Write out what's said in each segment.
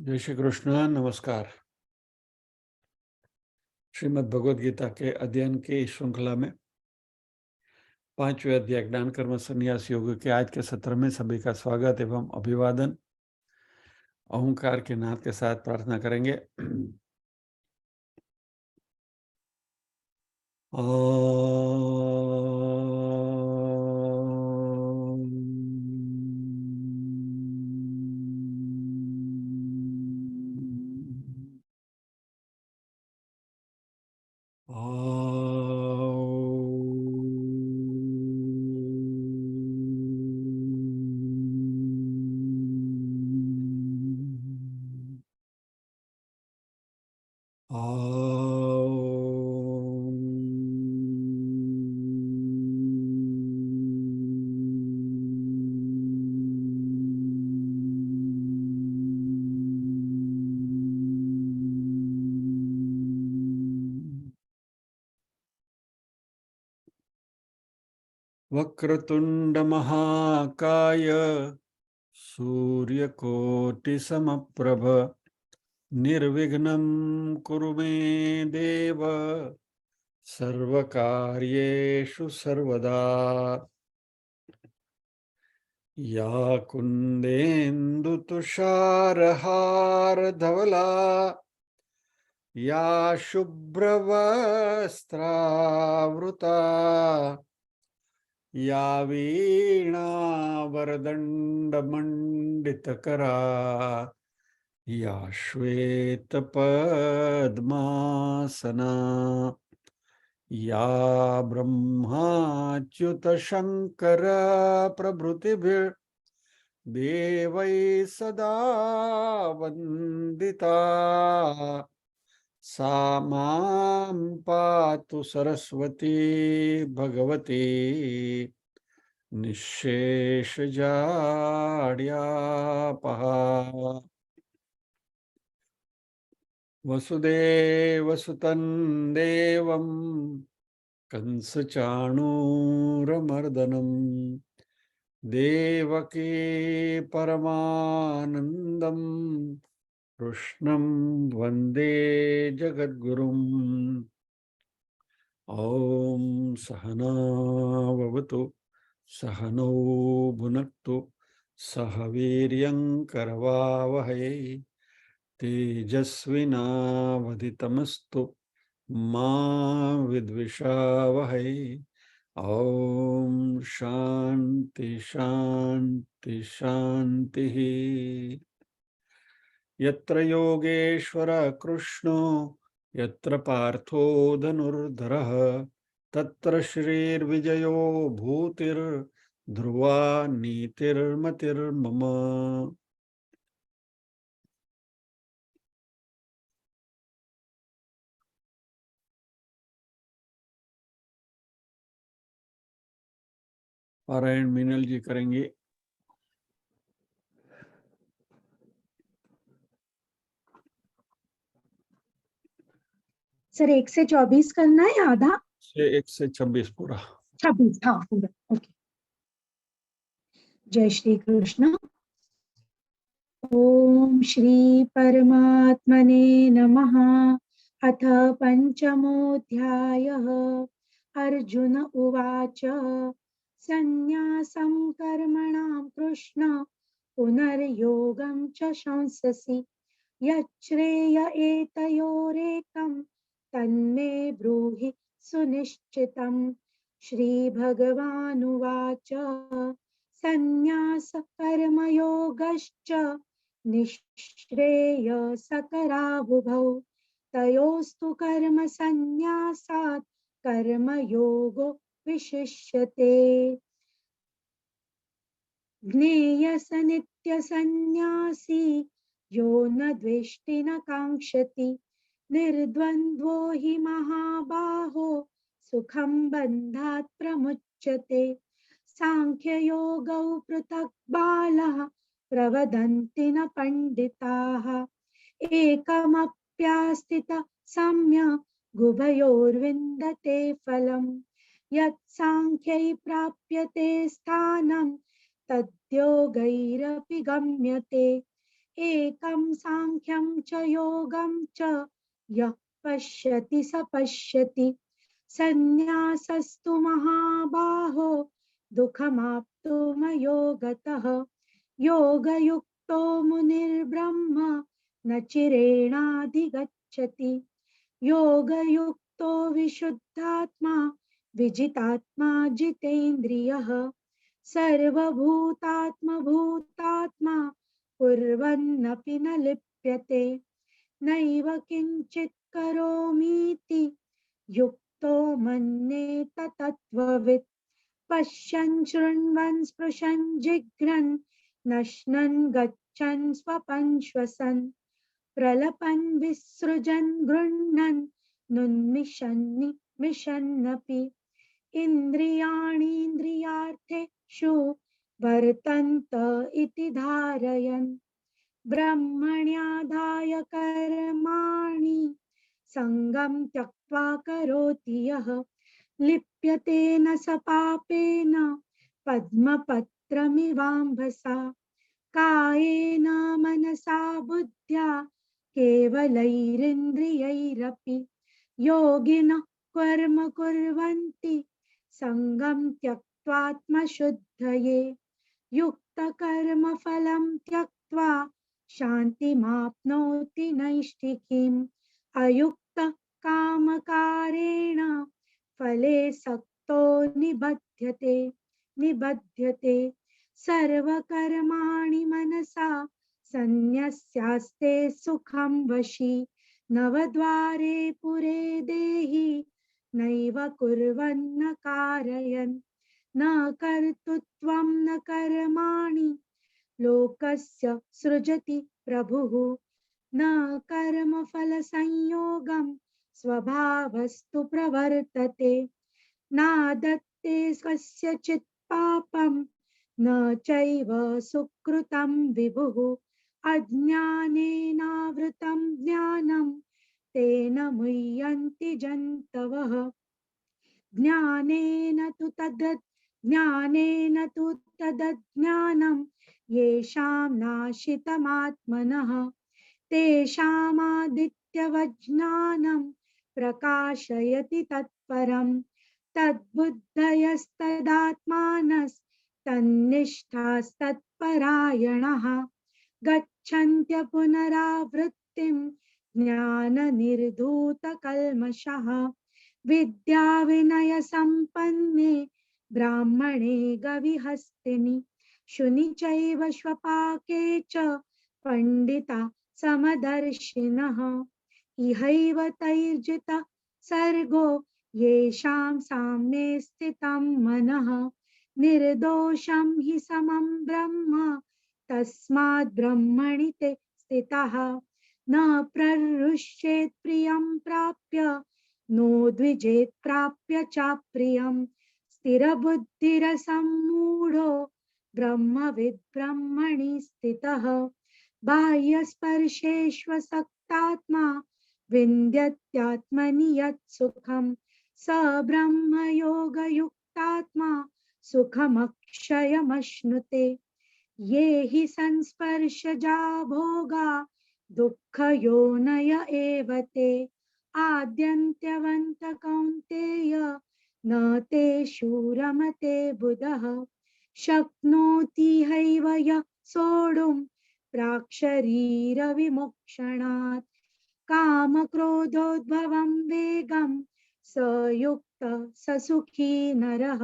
जय श्री कृष्ण। नमस्कार। श्रीमद् भगवद गीता के अध्ययन की इस श्रृंखला में 5वें अध्याय ज्ञान कर्म संन्यास योग के आज के सत्र में सभी का स्वागत एवं अभिवादन। ओंकार के नाद के साथ प्रार्थना करेंगे। वक्रतुंड महाकाय सूर्यकोटि समप्रभ निर्विघ्नं कुरु मे देव सर्वकार्येषु सर्वदा। या कुन्देन्दु तुषारहारधवला या शुभ्रवस्त्रावृता या वीणावरदण्डमण्डितकरा या श्वेतपद्मासना या ब्रह्माच्युतशङ्कर प्रभृतिभिर्देवैः सदा वन्दिता सा मां पातु सरस्वती भगवती निःशेषजाड्यापहा। वसुदेवसुतं देवं कंसचाणूरमर्दनं देवकी परमानन्दं कृष्णं वन्दे जगद्गुरुम्। ॐ सहना भवतु सहनौ भुनक्तु सह वीर्यं करवावहै तेजस्विनावधितमस्तु मा विद्विषावहै। ॐ शान्ति शान्ति शान्तिः। यत्र योगेश्वर कृष्णो यत्र पार्थो धनुर्धरः तत्र श्रीर्विजयो भूतिर्ध्रुवा नीतिर्मतिर्मम। पारायण मीनल जी करेंगे। सर 1 से 24 करना है आधा से 1 से 26 पूरा 26। हाँ पूरा ओके। जय श्री कृष्ण। ओम श्री परमात्मने नमः। अथ पंचमोऽध्यायः। अर्जुन उवाच सन्न्यासं कर्मणां कृष्ण पुनर्योगं च शंससि यच्छ्रेय एतयोरेकं तन्मे ब्रूहि सुनिश्चितम्। श्रीभगवानुवाच सन्न्यास कर्मयोगश्च निःश्रेयसकरावुभौ तयोस्तु कर्म सन्न्यासात् कर्मयोगो विशिष्यते। ज्ञेयस नित्यसन्न्यासी यो न द्वेष्टि न काङ्क्षति निर्द्वन्द्वो हि महाबाहो सुखं बन्धात् प्रमुच्यते। सांख्ययोगौ पृथक् बालः प्रवदन्ति न पण्डिताः एकमप्यास्थित सम्यक् गुभयोर्विन्दते फलम्। यत् सांख्यै प्राप्यते स्थानं तद्योगैरपि गम्यते। एकं सांख्यं च योगं च यः पश्यति स पश्यति सन्न्यासस्तु महाबाहो दुःखमाप्तुमयोगतः योगयुक्तो मुनिर्ब्रह्म न चिरेणाधिगच्छति योगयुक्तो विशुद्धात्मा विजितात्मा जितेन्द्रियः सर्वभूतात्मभूतात्मा कुर्वन्नपि न लिप्यते नैव किञ्चित् करोमीति युक्तो मन्येत तत्त्ववित् पश्यन् शृण्वन् स्पृशन् जिघ्रन् नश्नन् गच्छन् स्वपन् श्वसन् प्रलपन् विसृजन् गृह्णन् नुन्मिषन्निमिषन्नपि इन्द्रियाणीन्द्रियार्थेषु वर्तन्त इति धारयन् ब्रह्मण्याधाय कर्माणि सङ्गं त्यक्त्वा करोति यः लिप्यते न स पापेन पद्मपत्रमिवाम्भसा कायेन मनसा बुद्ध्या केवलैरिन्द्रियैरपि योगिनः कर्म कुर्वन्ति सङ्गं त्यक्त्वात्मशुद्धये युक्तकर्मफलं त्यक्त्वा शान्तिमाप्नोति नैष्ठिकीम् अयुक्तकामकारेण फले सक्तो निबध्यते सर्वकर्माणि मनसा सन्न्यस्यास्ते सुखं वशी नवद्वारे पुरे देहि नैव कुर्वन्न कारयन् न कर्तृत्वं न कर्माणि लोकस्य सृजति प्रभुः न कर्मफलसंयोगं स्वभावस्तु प्रवर्तते नादत्ते कस्यचित् पापं न चैव सुकृतं विभुः अज्ञानेनावृतं ज्ञानं तेन मुह्यन्ति जन्तवः ज्ञानेन तु तदज्ञानं येषां नाशितमात्मनः तेषामादित्यवज्ञानं प्रकाशयति तत्परं तद्बुद्धयस्तदात्मानस्तन्निष्ठास्तत्परायणः गच्छन्त्य पुनरावृत्तिं ज्ञाननिर्धूतकल्मषः विद्याविनयसम्पन्ने ब्राह्मणे गविहस्तिनि शुनि चैव श्वपाके च पंडिता समदर्शिनः इहैव तैर्जितः सर्गो येषां साम्ये स्थितं मनः निर्दोषं हि समं ब्रह्म तस्माद् ब्रह्मणि ते स्थितः न प्रहृष्येत् प्रियं प्राप्य नो द्विजेत् प्राप्य चाप्रियं स्थिरबुद्धिरसम्मूढो ब्रह्मविद् ब्रह्मणि स्थितः बाह्यस्पर्शेष्वसक्तात्मा विन्द्यत्यात्मनि यत् सुखं स ब्रह्मयोगयुक्तात्मा सुखमक्षयमश्नुते ये हि संस्पर्शजा भोगा दुःखयोनय एव ते आद्यन्त्यवन्त कौन्तेय न तेषु रमते बुधः शक्नोति हैव यः सोढुं प्राक्शरीरविमोक्षणात् कामक्रोधोद्भवं वेगं स युक्तः स सुखी नरः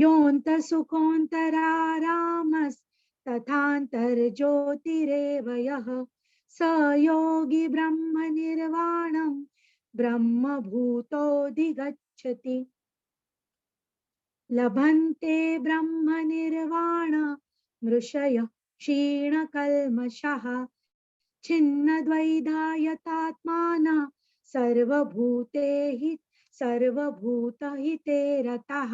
योऽन्तसुखोऽन्तरारामस्तथान्तर्ज्योतिरेव यः स योगी ब्रह्मनिर्वाणं ब्रह्मभूतोऽधिगच्छति लभन्ते ब्रह्मनिर्वाण मृषयः क्षीणकल्मषः छिन्नद्वैधायतात्मानः सर्वभूतहिते रतः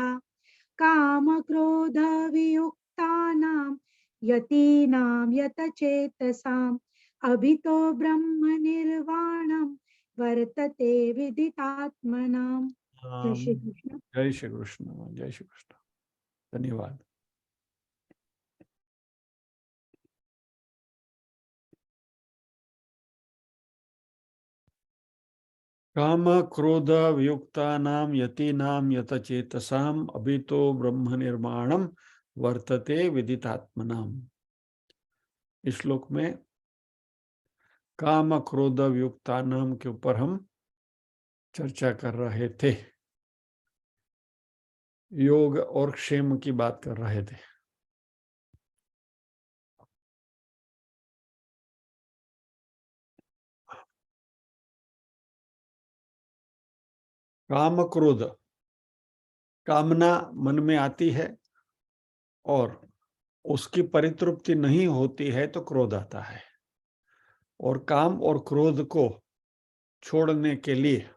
कामक्रोधवियुक्तानां यतीनां यतचेतसाम् अभितो ब्रह्मनिर्वाणं वर्तते विदितात्मनां। जय श्री कृष्ण। जय श्री कृष्ण। जय श्री कृष्ण। धन्यवाद। काम क्रोध वियुक्तानां यतीनां यतचेतसाम अभितो ब्रह्म निर्माणम वर्तते विदितात्मनाम। इस श्लोक में काम क्रोध वियुक्तानाम के ऊपर हम चर्चा कर रहे थे, योग और क्षेम की बात कर रहे थे। काम क्रोध, कामना मन में आती है और उसकी परितृप्ति नहीं होती है तो क्रोध आता है। और काम और क्रोध को छोड़ने के लिए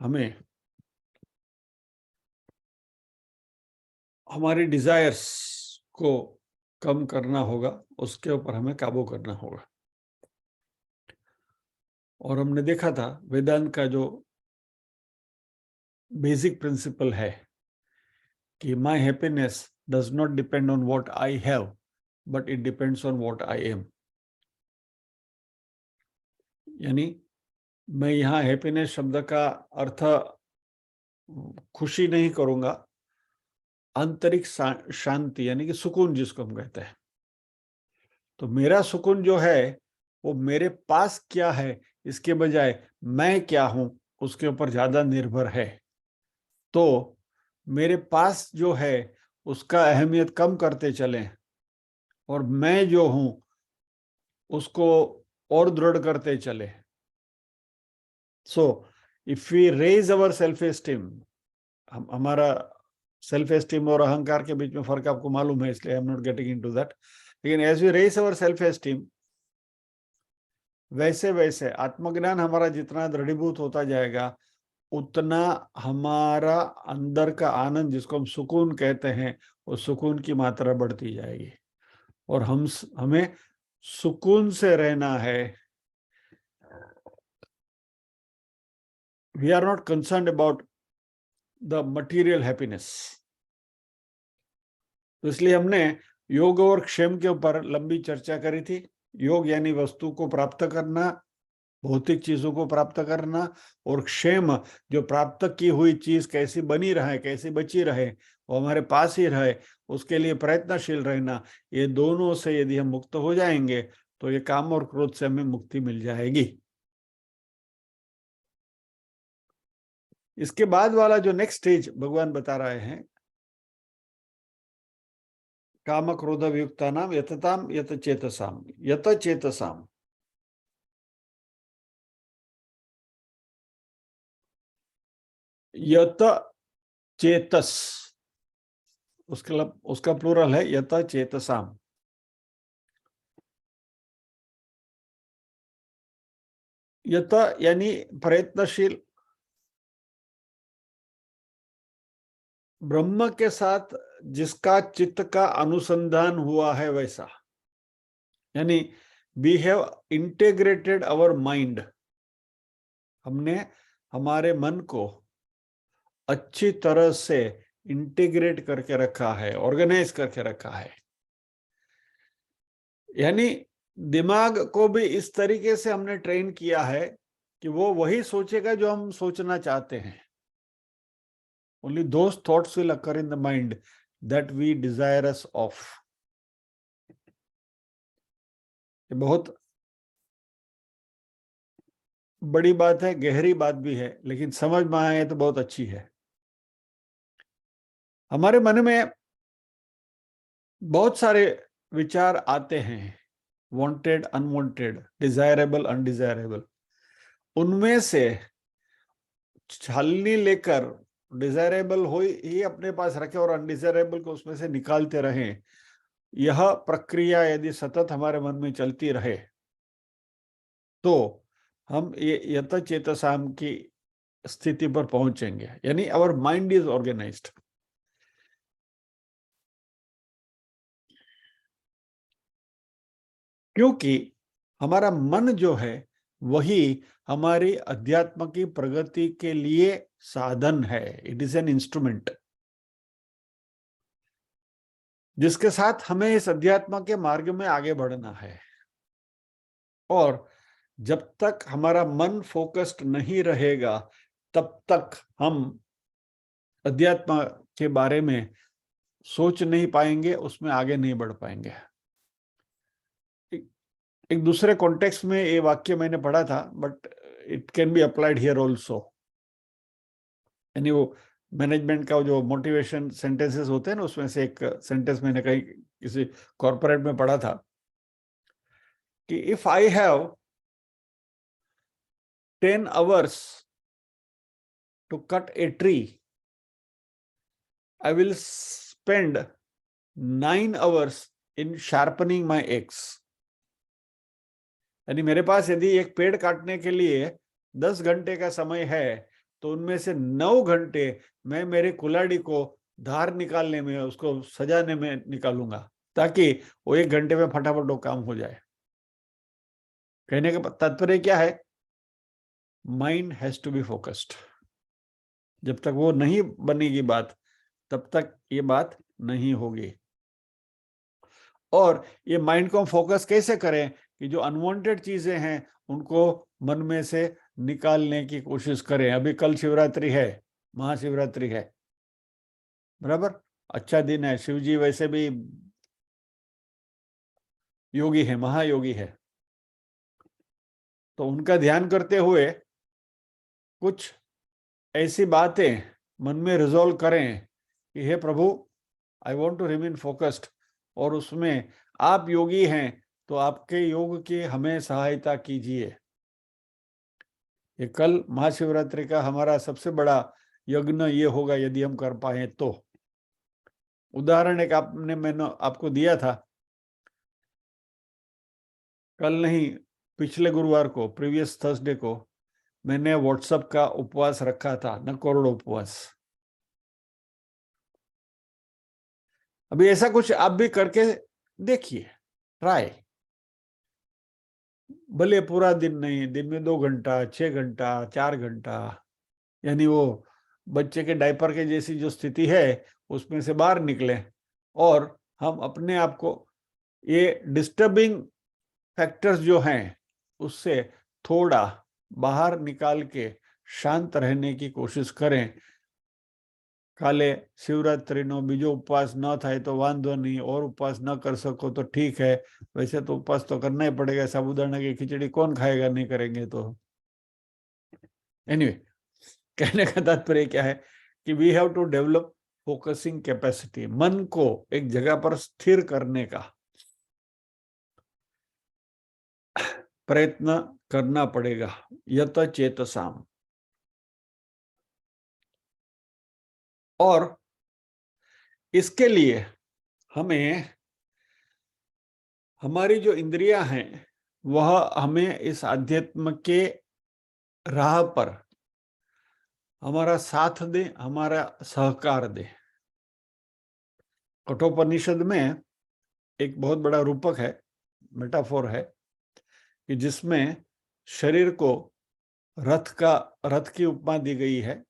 हमें हमारी डिजायर्स को कम करना होगा, उसके ऊपर हमें काबू करना होगा। और हमने देखा था वेदांत का जो बेसिक प्रिंसिपल है कि my happiness does not depend on what I have but it depends on what I am. यानी मैं यहाँ हैप्पीनेस शब्द का अर्थ खुशी नहीं करूंगा, आंतरिक शांति यानी कि सुकून जिसको हम कहते हैं। तो मेरा सुकून जो है वो मेरे पास क्या है इसके बजाय मैं क्या हूं उसके ऊपर ज्यादा निर्भर है। तो मेरे पास जो है उसका अहमियत कम करते चलें और मैं जो हूं उसको और दृढ़ करते चले। So if we raise our self esteem, हमारा सेल्फ एस्टीम और अहंकार के बीच में फर्क आपको मालूम है, इसलिए I am not getting into that. लेकिन as we raise our self esteem, वैसे वैसे आत्मज्ञान हमारा जितना दृढ़ीभूत होता जाएगा उतना हमारा अंदर का आनंद जिसको हम सुकून कहते हैं वो सुकून की मात्रा बढ़ती जाएगी। और हमें सुकून से रहना है। We are not concerned about the material happiness. तो इसलिए हमने योग और क्षेम के ऊपर लंबी चर्चा करी थी। योग यानी वस्तु को प्राप्त करना, भौतिक चीजों को प्राप्त करना, और क्षेम जो प्राप्त की हुई चीज कैसी बनी रहे, कैसी बची रहे, वो हमारे पास ही रहे, उसके लिए प्रयत्नशील रहना। ये दोनों से यदि हम मुक्त हो जाएंगे तो ये काम और क्रोध से हमें मुक्ति मिल जाएगी। इसके बाद वाला जो नेक्स्ट स्टेज भगवान बता रहे हैं, काम क्रोध वियुक्तानाम यतताम यत चेतसाम। यत चेतसाम, यत चेतस, उसका प्लूरल है यत चेतसाम। यत यानी प्रयत्नशील, ब्रह्म के साथ जिसका चित्त का अनुसंधान हुआ है वैसा। यानी we have integrated our mind, हमने हमारे मन को अच्छी तरह से इंटीग्रेट करके रखा है, ऑर्गेनाइज करके रखा है। यानी दिमाग को भी इस तरीके से हमने ट्रेन किया है कि वो वही सोचेगा जो हम सोचना चाहते हैं। Only those thoughts will occur in the mind that we desire us of. ये बहुत बड़ी बात है, गहरी बात भी है, लेकिन समझ में आए तो बहुत अच्छी है। हमारे मन में बहुत सारे विचार आते हैं, वांटेड अनवांटेड, डिजायरेबल अनडिजायरेबल। उनमें से छलनी लेकर डिजायरेबल हो ही अपने पास रखे और अनडिजायरेबल को उसमें से निकालते रहें, यह प्रक्रिया यदि सतत हमारे मन में चलती रहे तो हम ये यत चेतसाम की स्थिति पर पहुंचेंगे। यानी आवर माइंड इज ऑर्गेनाइज्ड। क्योंकि हमारा मन जो है वही हमारी अध्यात्म की प्रगति के लिए साधन है। इट इज एन इंस्ट्रूमेंट जिसके साथ हमें इस अध्यात्म के मार्ग में आगे बढ़ना है। और जब तक हमारा मन फोकस्ड नहीं रहेगा तब तक हम अध्यात्म के बारे में सोच नहीं पाएंगे, उसमें आगे नहीं बढ़ पाएंगे। एक दूसरे कॉन्टेक्स्ट में ये वाक्य मैंने पढ़ा था, but it can be applied here also. यानी वो मैनेजमेंट का जो मोटिवेशन सेंटेंसेस होते हैं ना, उसमें से एक सेंटेंस मैंने कहीं किसी कॉर्पोरेट में पढ़ा था कि if I have 10 hours to cut a tree, I will spend 9 hours in sharpening my axe. यानी मेरे पास यदि एक पेड़ काटने के लिए 10 घंटे का समय है, तो उनमें से 9 घंटे मैं मेरे कुल्हाड़ी को धार निकालने में, उसको सजाने में निकालूंगा, ताकि वो 1 घंटे में फटाफट वो काम हो जाए। कहने का तात्पर्य क्या है? Mind has to be focused. जब तक वो नहीं बनेगी बात, तब तक ये बात नहीं होगी। और ये माइंड को हम फोकस कैसे करें कि जो अनवांटेड चीजें हैं उनको मन में से निकालने की कोशिश करें। अभी कल शिवरात्रि है, महाशिवरात्रि है, बराबर, अच्छा दिन है। शिव जी वैसे भी योगी है, महायोगी है, तो उनका ध्यान करते हुए कुछ ऐसी बातें मन में रिजॉल्व करें कि हे प्रभु, I want to remain focused, और उसमें आप योगी हैं तो आपके योग की हमें सहायता कीजिए। ये कल महाशिवरात्रि का हमारा सबसे बड़ा यज्ञ ये होगा, यदि हम कर पाए तो। उदाहरण एक मैंने आपको दिया था, कल नहीं, पिछले गुरुवार को, प्रीवियस थर्सडे को मैंने व्हाट्सएप का उपवास रखा था, न करोड़ उपवास। अभी ऐसा कुछ आप भी करके देखिए, ट्राई। भले पूरा दिन नहीं, दिन में 2 घंटा, 6 घंटा, 4 घंटा, यानी वो बच्चे के डायपर के जैसी जो स्थिति है उसमें से बाहर निकले, और हम अपने आप को ये डिस्टर्बिंग फैक्टर्स जो हैं उससे थोड़ा बाहर निकाल के शांत रहने की कोशिश करें। काले शिवरात्रि नो बीजो उपवास न थाय तो वांधो नहीं, और उपवास न कर सको तो ठीक है, वैसे तो उपवास तो करना ही पड़ेगा, साबूदाना की खिचड़ी कौन खाएगा नहीं करेंगे तो। एनीवे, कहने का तात्पर्य क्या है कि we have to develop focusing capacity. मन को एक जगह पर स्थिर करने का प्रयत्न करना पड़ेगा, यत चेतसाम। और इसके लिए हमें, हमारी जो इंद्रियां हैं वह हमें इस आध्यात्म के राह पर हमारा साथ दे, हमारा सहकार दे। कठोपनिषद में एक बहुत बड़ा रूपक है, मेटाफोर है, कि जिसमें शरीर को रथ की उपमा दी गई है,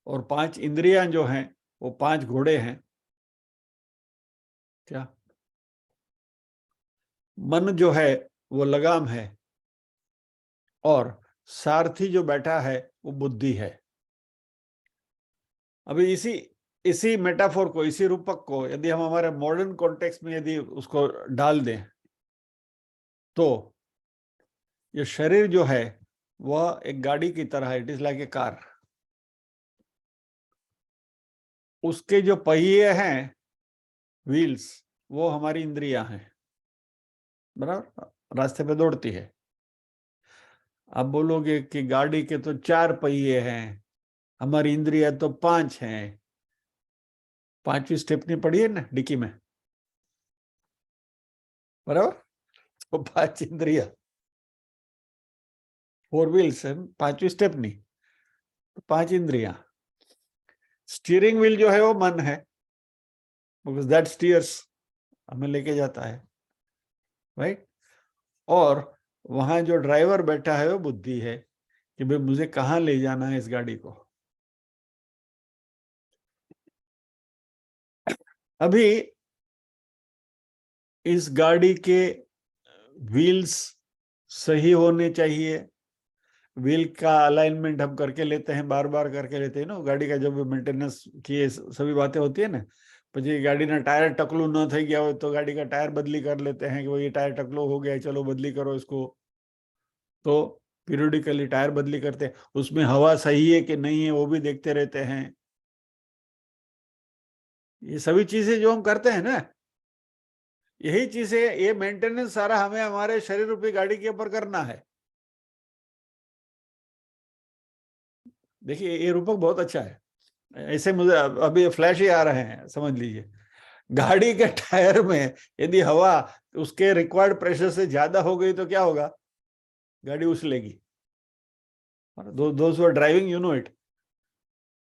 और 5 इंद्रियां जो हैं वो 5 घोड़े हैं। क्या? मन जो है वो लगाम है, और सारथी जो बैठा है वो बुद्धि है। अभी इसी मेटाफोर को, इसी रूपक को यदि हम हमारे मॉडर्न कॉन्टेक्स्ट में यदि उसको डाल दें, तो ये शरीर जो है वह एक गाड़ी की तरह है, it is like a car. उसके जो पहिए हैं, व्हील्स, वो हमारी इंद्रियां हैं, बराबर, रास्ते पे दौड़ती है। आप बोलोगे कि गाड़ी के तो 4 पहिए हैं, हमारी इंद्रियां तो 5 हैं। 5वीं स्टेपनी पड़ी है ना डिक्की में, बराबर, तो 5 इंद्रिया, 4 व्हील्स है, 5वीं स्टेपनी, तो 5 इंद्रिया। स्टीयरिंग व्हील जो है वो मन है, बिकॉज दैट स्टीयर्स, हमें लेके जाता है, राइट। और वहां जो ड्राइवर बैठा है वो बुद्धि है, कि भाई मुझे कहाँ ले जाना है इस गाड़ी को। अभी इस गाड़ी के व्हील्स सही होने चाहिए। व्हील का अलाइनमेंट हम करके लेते हैं, बार बार करके लेते हैं ना, गाड़ी का जब मेंटेनेंस की सभी बातें होती है ने, પછી ગાડીના टायर टकलू न થઈ ગયા હોય तो गाड़ी का टायर बदली कर लेते हैं कि वो ये टायर टकलो हो गया है, चलो बदली करो इसको। तो पीरियडिकली टायर बदली करते हैं, उसमें हवा सही है कि नहीं है वो भी देखते रहते हैं। ये सभी चीजें जो हम करते हैं ना, यही चीजें, ये मेंटेनेंस सारा हमें हमारे शरीर रूपी गाड़ी के ऊपर करना है। देखिए ये रूपक बहुत अच्छा है, ऐसे मुझे अभी फ्लैश ही आ रहे हैं, समझ लीजिए। गाड़ी के टायर में यदि हवा उसके रिक्वायर्ड प्रेशर से ज्यादा हो गई तो क्या होगा, गाड़ी उछलेगी। दो ड्राइविंग यू नो इट,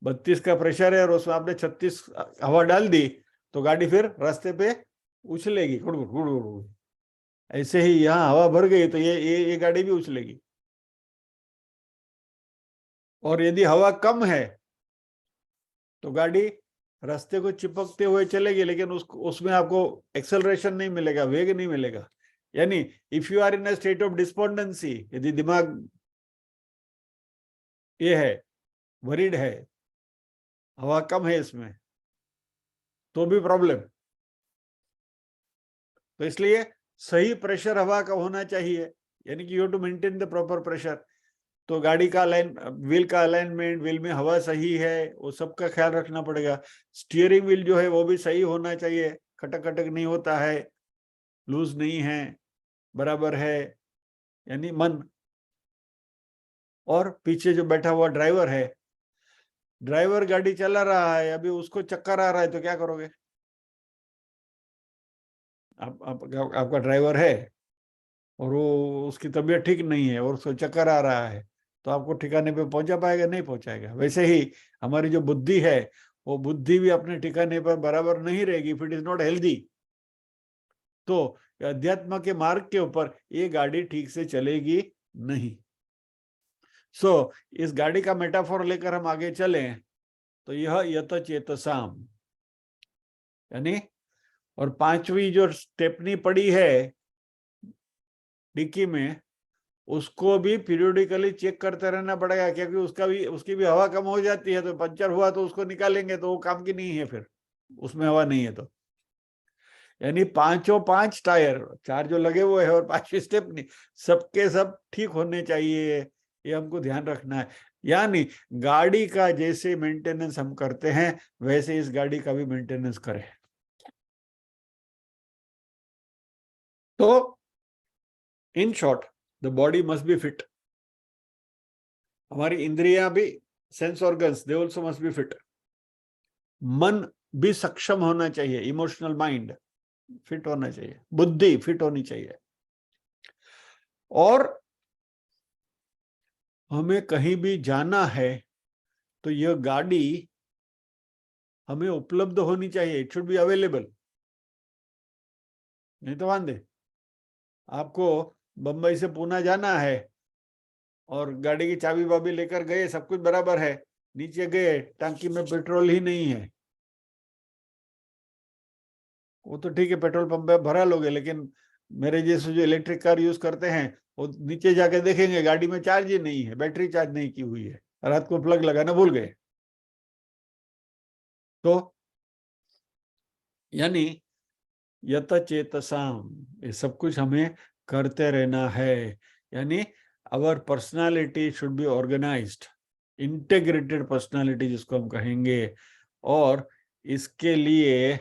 32 का प्रेशर है और उसमें आपने 36 हवा डाल दी तो गाड़ी फिर रास्ते पे उछलेगी, गुड़ गुड़ गुड़। ऐसे ही यहाँ हवा भर गई तो ये गाड़ी भी उछलेगी। और यदि हवा कम है तो गाड़ी रास्ते को चिपकते हुए चलेगी, लेकिन उसमें आपको एक्सेलरेशन नहीं मिलेगा, वेग नहीं मिलेगा। यानी if you are in a state of despondency, यदि दिमाग ये है, वरीड है, हवा कम है इसमें, तो भी प्रॉब्लम। तो इसलिए सही प्रेशर हवा का होना चाहिए, यानी कि you to maintain the proper pressure. तो गाड़ी का व्हील का अलाइनमेंट, व्हील में हवा सही है, वो सबका ख्याल रखना पड़ेगा। स्टीयरिंग व्हील जो है वो भी सही होना चाहिए, खटक खटक नहीं होता है, लूज नहीं है, बराबर है, यानी मन। और पीछे जो बैठा हुआ ड्राइवर है, ड्राइवर गाड़ी चला रहा है, अभी उसको चक्कर आ रहा है तो क्या करोगे? आपका ड्राइवर है और वो उसकी तबीयत ठीक नहीं है और उसको चक्कर आ रहा है, तो आपको ठिकाने पे पहुंचा पाएगा? नहीं पहुंचाएगा। वैसे ही हमारी जो बुद्धि है, वो बुद्धि भी अपने ठिकाने पर बराबर नहीं रहेगी if it is not healthy. तो अध्यात्म के मार्ग के ऊपर ये गाड़ी ठीक से चलेगी नहीं। इस गाड़ी का मेटाफोर लेकर हम आगे चलें तो यह यत चेतसाम, यानी, और पांचवी जो स्टेपनी पड़ी है डिक्की में, उसको भी पीरियोडिकली चेक करते रहना पड़ेगा, क्योंकि उसकी भी हवा कम हो जाती है, तो पंचर हुआ तो उसको निकालेंगे तो वो काम की नहीं है, फिर उसमें हवा नहीं है तो। यानी पांचों पांच टायर, चार जो लगे हुए हैं और पांचवी स्टेपनी, सबके सब ठीक होने चाहिए, ये हमको ध्यान रखना है। यानी गाड़ी का जैसे मेंटेनेंस हम करते हैं वैसे इस गाड़ी का भी मेंटेनेंस करें। तो in short, the body must be fit. हमारी इंद्रियां भी, sense organs, they also must be fit. मन भी सक्षम होना चाहिए, इमोशनल माइंड फिट होना चाहिए, बुद्धि फिट होनी चाहिए। और हमें कहीं भी जाना है तो यह गाड़ी हमें उपलब्ध होनी चाहिए, इट शुड बी अवेलेबल। नहीं तो वांदे, आपको बंबई से पूना जाना है और गाड़ी की चाबी वाबी लेकर गए, सब कुछ बराबर है, नीचे गए टंकी में पेट्रोल ही नहीं है, वो तो ठीक है पेट्रोल पंप पे भरा लोगे, लेकिन मेरे जैसे जो इलेक्ट्रिक कार यूज करते हैं वो नीचे जाके देखेंगे गाड़ी में चार्ज ही नहीं है, बैटरी चार्ज नहीं की हुई है, रात को प्लग लगाना भूल गए। तो यानी यत चेतसाम, ये सब कुछ हमें करते रहना है। यानी our personality should be organised, integrated personality जिसको हम कहेंगे। और इसके लिए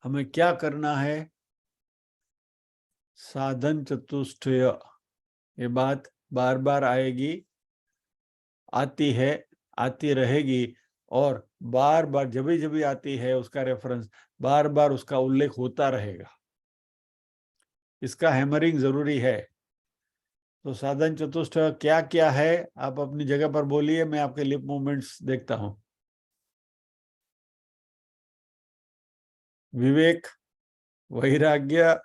हमें क्या करना है? साधन चतुष्टय, ये बात बार बार आएगी, आती है, आती रहेगी, और बार बार जब भी आती है उसका रेफरेंस, बार बार उसका उल्लेख होता रहेगा। इसका हैमरिंग जरूरी है। तो साधन चतुष्टय क्या क्या है, आप अपनी जगह पर बोलिए, मैं आपके लिप मूवमेंट्स देखता हूं। विवेक, वैराग्य,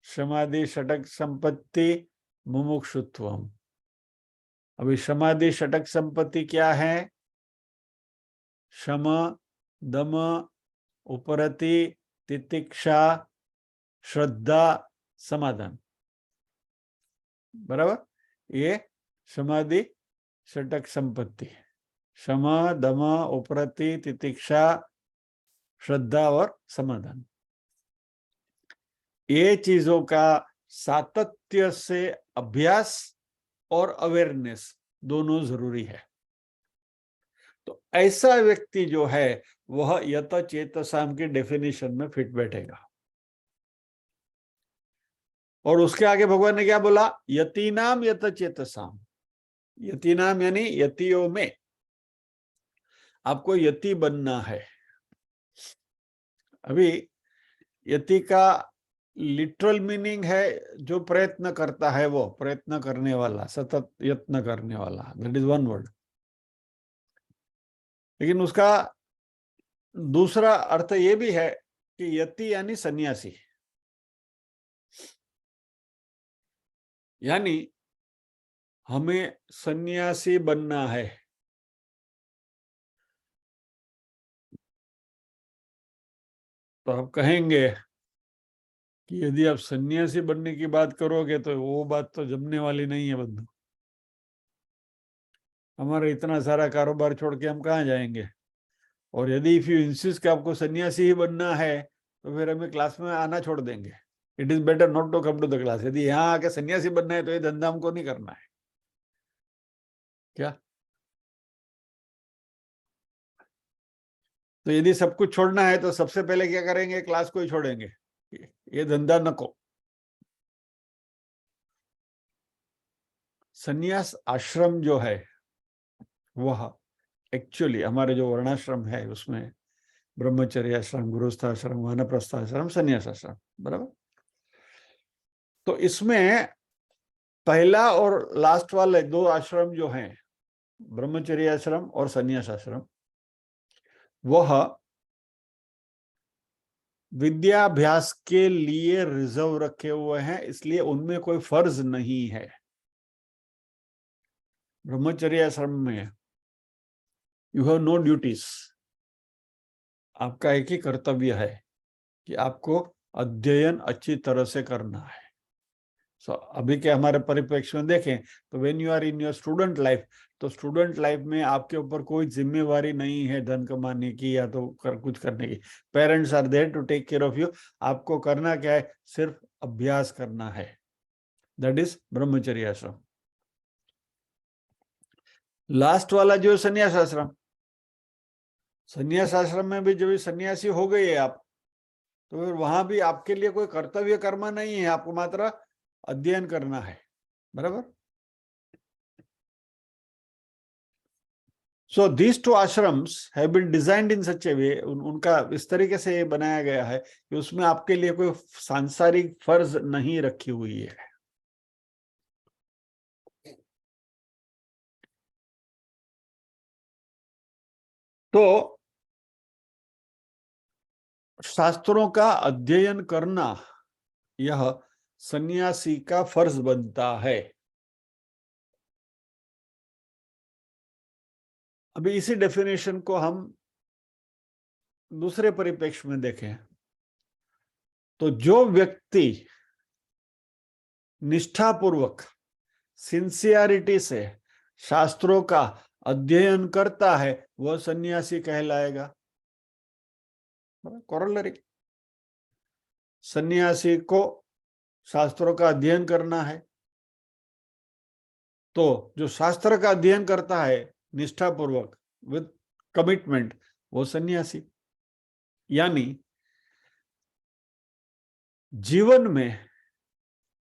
समाधि, षटक संपत्ति, मुमुक्षुत्वम। अभी समाधि षटक संपत्ति क्या है? शम, दम, उपरति, तितिक्षा, श्रद्धा, समाधान। बराबर। ये समाधि षटक संपत्ति, क्षमा, दमा, उपरति, तितिक्षा, श्रद्धा और समाधान, ये चीजों का सातत्य से अभ्यास और अवेयरनेस दोनों जरूरी है। तो ऐसा व्यक्ति जो है वह यत चेतसाम की डेफिनेशन में फिट बैठेगा। और उसके आगे भगवान ने क्या बोला? यतीनाम यत चेतसाम। यतीनाम यानी यतियों में आपको यति बनना है। अभी यति का लिटरल मीनिंग है जो प्रयत्न करता है, वो प्रयत्न करने वाला, सतत यत्न करने वाला, दैट इज वन वर्ड। लेकिन उसका दूसरा अर्थ ये भी है कि यति यानी सन्यासी, यानी हमें सन्यासी बनना है। तो आप कहेंगे कि यदि आप सन्यासी बनने की बात करोगे तो वो बात तो जमने वाली नहीं है बंधु। हमारा इतना सारा कारोबार छोड़ के हम कहाँ जाएंगे? और यदि इफ यू इंसिस्ट कि आपको सन्यासी ही बनना है तो फिर हमें क्लास में आना छोड़ देंगे। It is better not to come to the class. यदि यहाँ आके सन्यासी बनना है तो ये धंधा हमको नहीं करना है। क्या? तो यदि सब कुछ छोड़ना है तो सबसे पहले क्या करेंगे? क्लास को ही छोड़ेंगे। ये धंधा नको। सन्यास आश्रम जो है वह एक्चुअली हमारे जो वर्णाश्रम है उसमें ब्रह्मचर्य आश्रम, गृहस्थाश्रम, वानप्रस्थाश्रम, सन्यास आश्रम, बराबर। तो इसमें पहला और लास्ट वाले दो आश्रम जो हैं, ब्रह्मचर्य आश्रम और सन्यास आश्रम, वह विद्याभ्यास के लिए रिजर्व रखे हुए हैं, इसलिए उनमें कोई फर्ज नहीं है। ब्रह्मचर्य आश्रम में यू हैव नो ड्यूटीज। आपका एक ही कर्तव्य है कि आपको अध्ययन अच्छी तरह से करना है। अभी के हमारे परिप्रेक्ष्य में देखें तो when you are in your student life, तो स्टूडेंट लाइफ में आपके ऊपर कोई जिम्मेवारी नहीं है धन कमाने की या तो कुछ करने की। Parents are there to take care of you. आपको करना क्या है? सिर्फ अभ्यास करना है। दैट इज ब्रह्मचर्य आश्रम। लास्ट वाला जो सन्यास आश्रम, सन्यास आश्रम में भी जब सन्यासी हो गए आप तो फिर वहां भी आपके लिए कोई कर्तव्य कर्म नहीं है, आपको मात्र अध्ययन करना है, बराबर। So these two ashrams have been designed in such a way, उनका इस तरीके से बनाया गया है कि उसमें आपके लिए कोई सांसारिक फर्ज नहीं रखी हुई है। तो शास्त्रों का अध्ययन करना यह सन्यासी का फर्ज बनता है। अभी इसी डेफिनेशन को हम दूसरे परिप्रेक्ष्य में देखें तो जो व्यक्ति निष्ठापूर्वक, सिंसियरिटी से शास्त्रों का अध्ययन करता है वह सन्यासी कहलाएगा। कोरोलरी, सन्यासी को शास्त्रों का अध्ययन करना है, तो जो शास्त्र का अध्ययन करता है निष्ठापूर्वक विद कमिटमेंट, वो सन्यासी। यानी जीवन में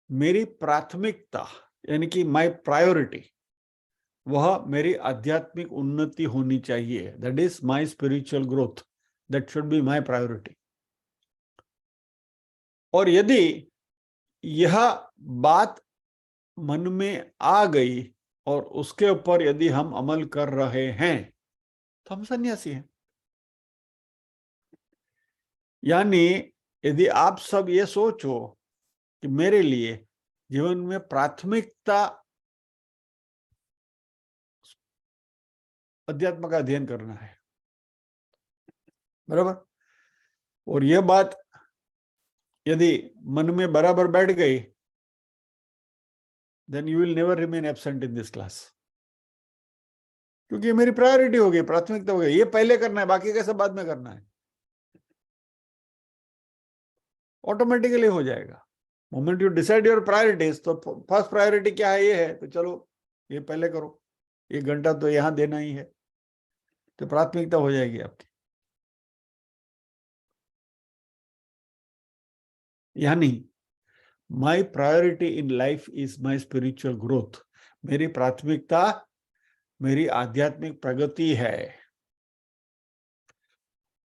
मेरी प्राथमिकता यानी कि माय प्रायोरिटी वह मेरी आध्यात्मिक उन्नति होनी चाहिए। That is my spiritual growth, that should be my priority. और यदि यह बात मन में आ गई और उसके ऊपर यदि हम अमल कर रहे हैं तो हम सन्यासी हैं। यानी यदि आप सब ये सोचो कि मेरे लिए जीवन में प्राथमिकता अध्यात्म का अध्ययन करना है, बराबर, और यह बात यदि मन में बराबर बैठ गई then you will never remain absent in this class. क्योंकि ये मेरी प्रायोरिटी हो गई, प्राथमिकता हो गई, ये पहले करना है, बाकी का सब बाद में करना है, ऑटोमेटिकली हो जाएगा। Moment you decide your priorities, तो फर्स्ट प्रायोरिटी क्या है, ये है, तो चलो ये पहले करो, 1 घंटा तो यहां देना ही है, तो प्राथमिकता हो जाएगी आपकी। यानी my priority in life is my spiritual growth, मेरी प्राथमिकता मेरी आध्यात्मिक प्रगति है।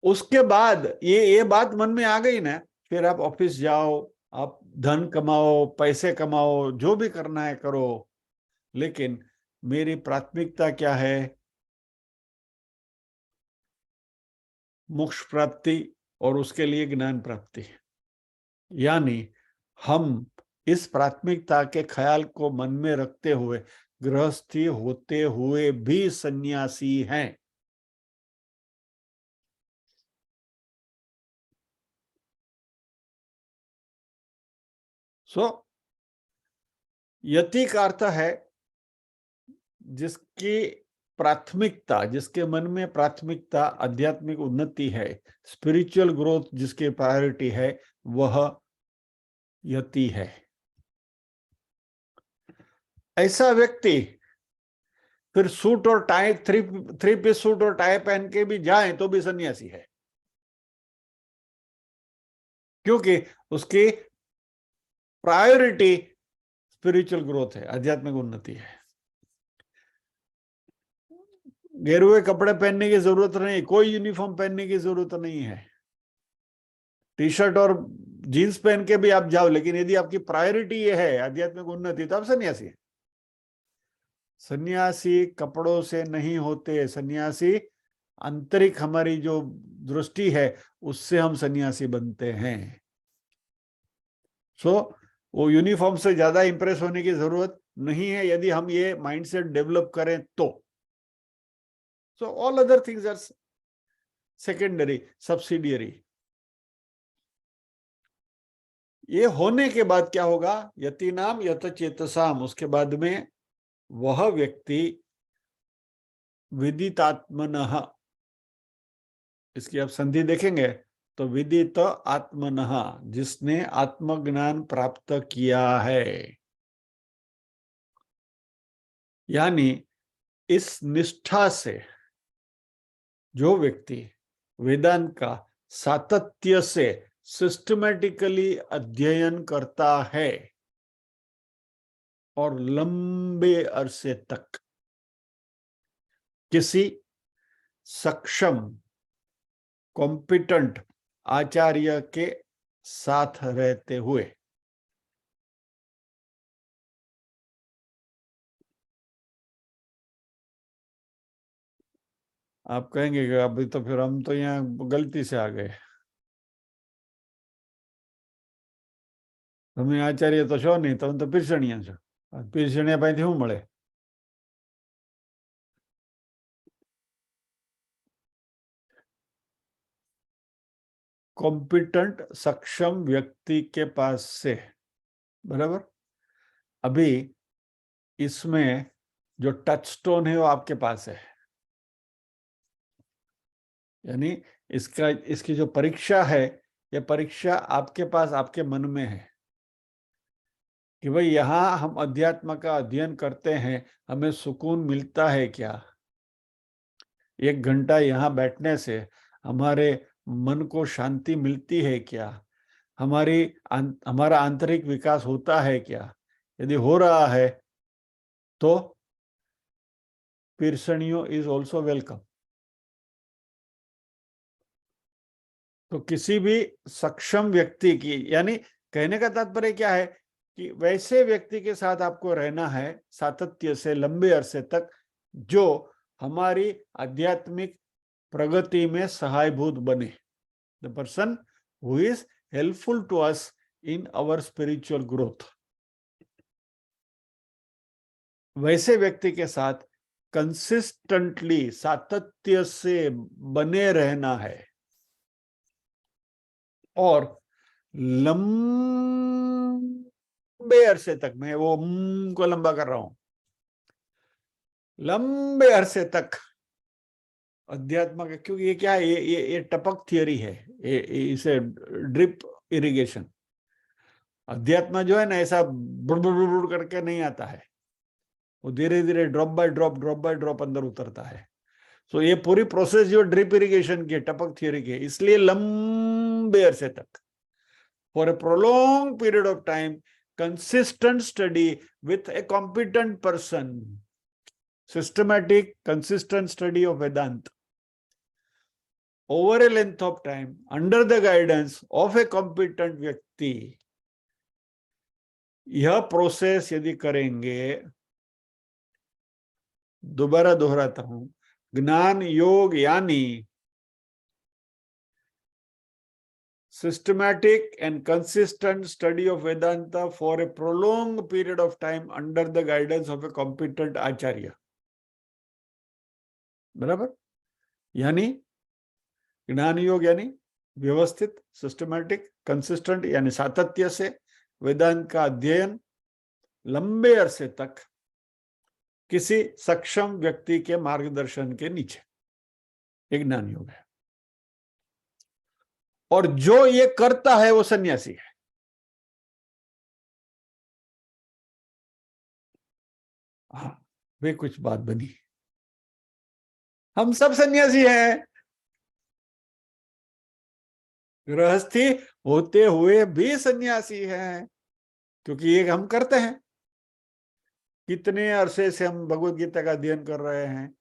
उसके बाद ये बात मन में आ गई ना, फिर आप ऑफिस जाओ, आप धन कमाओ, पैसे कमाओ, जो भी करना है करो, लेकिन मेरी प्राथमिकता क्या है, मोक्ष प्राप्ति और उसके लिए ज्ञान प्राप्ति। यानी हम इस प्राथमिकता के ख्याल को मन में रखते हुए गृहस्थी होते हुए भी सन्यासी हैं। यति का अर्थ है जिसकी प्राथमिकता, जिसके मन में प्राथमिकता आध्यात्मिक उन्नति है, स्पिरिचुअल ग्रोथ जिसकी प्रायोरिटी है, वह यति है। ऐसा व्यक्ति फिर सूट और टाई, थ्री पीस सूट और टाई पहन के भी जाए तो भी सन्यासी है, क्योंकि उसकी प्रायोरिटी स्पिरिचुअल ग्रोथ है, आध्यात्मिक उन्नति है। गेरुए कपड़े पहनने की जरूरत नहीं, कोई यूनिफॉर्म पहनने की जरूरत नहीं है, टी शर्ट और जीन्स पहन के भी आप जाओ, लेकिन यदि आपकी प्रायोरिटी ये है आध्यात्मिक उन्नति, तो आप सन्यासी है। सन्यासी कपड़ों से नहीं होते, सन्यासी आंतरिक हमारी जो दृष्टि है उससे हम सन्यासी बनते हैं। वो यूनिफॉर्म से ज्यादा इंप्रेस होने की जरूरत नहीं है यदि हम ये माइंडसेट डेवलप करें तो। All other things are secondary, subsidiary. ये होने के बाद क्या होगा, यतीनाम यत चेतसाम, उसके बाद में वह व्यक्ति विदितात्मनः, इसकी आप संधि देखेंगे तो विदित आत्मनः, जिसने आत्मज्ञान प्राप्त किया है। यानी इस निष्ठा से जो व्यक्ति वेदांत का सातत्य से सिस्टमैटिकली अध्ययन करता है और लंबे अरसे तक किसी सक्षम कॉम्पिटेंट आचार्य के साथ रहते हुए, आप कहेंगे कि अभी तो फिर हम तो यहाँ गलती से आ गए, તમે આચાર્ય તો છો નહીં, તમે તો પીરસણીયા છો, પીરસણીયા પાસેથી શું મળે? कॉम्पिटेंट सक्षम व्यक्ति के पास से, बराबर। अभी इसमें जो टच स्टोन है वो आपके पास है, यानी इसकी जो परीक्षा है, ये परीक्षा आपके पास, आपके मन में है कि भाई यहाँ हम अध्यात्म का अध्ययन करते हैं, हमें सुकून मिलता है क्या? 1 घंटा यहाँ बैठने से हमारे मन को शांति मिलती है क्या? हमारा आंतरिक विकास होता है क्या? यदि हो रहा है तो पीरसणियों इज ऑल्सो वेलकम। तो किसी भी सक्षम व्यक्ति की, यानी कहने का तात्पर्य क्या है कि वैसे व्यक्ति के साथ आपको रहना है सातत्य से लंबे अरसे तक, जो हमारी आध्यात्मिक प्रगति में सहायभूत बने, the person who is helpful to us in our spiritual growth. वैसे व्यक्ति के साथ कंसिस्टेंटली, सातत्य से बने रहना है और लंबे लंबे अरसे तक, मैं वो को लंबा कर रहा हूं, लंबे अरसे तक अध्यात्म का, क्योंकि ये क्या है, ये टपक थियरी है, इसे ड्रिप इरिगेशन। अध्यात्म जो है ना, ऐसा बुड़ बुड़ बुड़ बुड़ करके नहीं आता है, वो धीरे धीरे ड्रॉप बाय ड्रॉप अंदर उतरता है। तो ये पूरी प्रोसेस जो ड्रिप इरिगेशन की, टपक थियरी की, इसलिए लंबे अरसे तक, for a prolong period of time, consistent study with a competent person, systematic consistent study of Vedanta over a length of time under the guidance of a competent व्यक्ति, यह प्रोसेस यदि करेंगे, दोबारा दोहराता हूं, ज्ञान योग यानी systematic and consistent study of Vedanta for a prolonged period of time under the guidance of a competent आचार्य, बराबर। यानी ज्ञान योग यानी व्यवस्थित, सिस्टमैटिक, कंसिस्टेंट यानी सातत्य से वेदांत का अध्ययन लंबे अरसे तक किसी सक्षम व्यक्ति के मार्गदर्शन के नीचे, एक ज्ञान योग है। और जो ये करता है वो सन्यासी है। हाँ, वे कुछ बात बनी, हम सब सन्यासी हैं, गृहस्थी होते हुए भी सन्यासी हैं, क्योंकि ये हम करते हैं। कितने अरसे से हम भगवत गीता का अध्ययन कर रहे हैं,